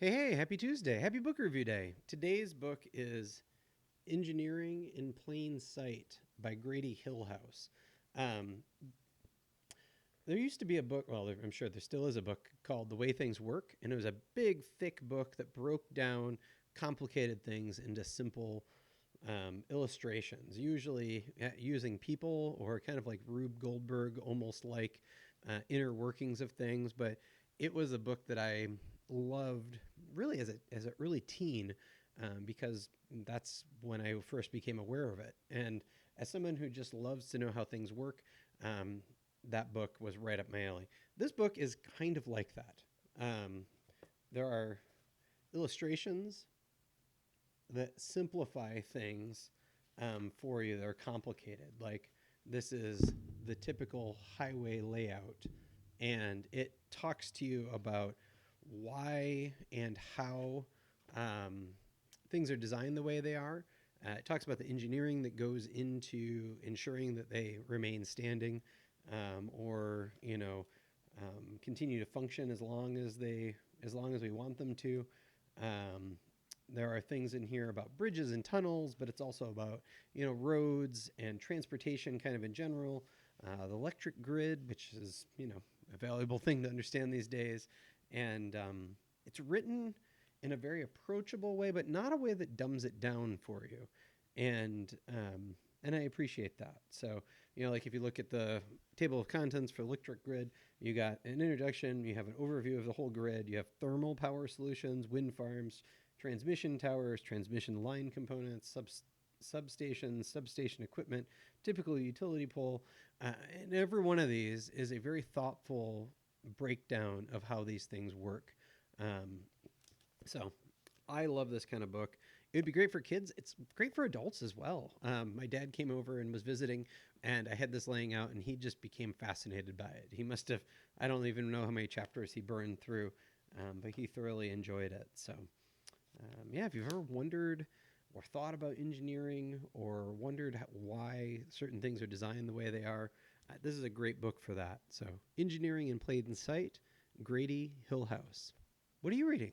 Hey, happy Tuesday. Happy book review day. Today's book is Engineering in Plain Sight by Grady Hillhouse. Um, there used to be a book, well, I'm sure there still is a book called The Way Things Work, and it was a big, thick book that broke down complicated things into simple illustrations, usually using people or kind of like Rube Goldberg, almost like inner workings of things. But it was a book that I loved really as an early teen because that's when I first became aware of it. And as someone who just loves to know how things work, um, that book was right up my alley. This book is kind of like that. Um, there are illustrations that simplify things for you that are complicated. Like this is the typical highway layout, and it talks to you about why and how um, things are designed the way they are. It talks about the engineering that goes into ensuring that they remain standing, or continue to function as long as we want them to. Um, there are things in here about bridges and tunnels, but it's also about roads and transportation, kind of in general. The electric grid, which is a valuable thing to understand these days, and it's written in a very approachable way, but not a way that dumbs it down for you, and I appreciate that. So like if you look at the table of contents for electric grid, you got an introduction, you have an overview of the whole grid, you have thermal power solutions, wind farms, transmission towers, transmission line components, substations, substation equipment, typical utility pole. And every one of these is a very thoughtful breakdown of how these things work. Um, so I love this kind of book. It would be great for kids. It's great for adults as well. My dad came over and was visiting, and I had this laying out, and he just became fascinated by it. He must have, I don't even know how many chapters he burned through, but he thoroughly enjoyed it. So yeah, if you've ever wondered or thought about engineering or wondered why certain things are designed the way they are, this is a great book for that. So, Engineering in Plain Sight, Grady Hillhouse. What are you reading?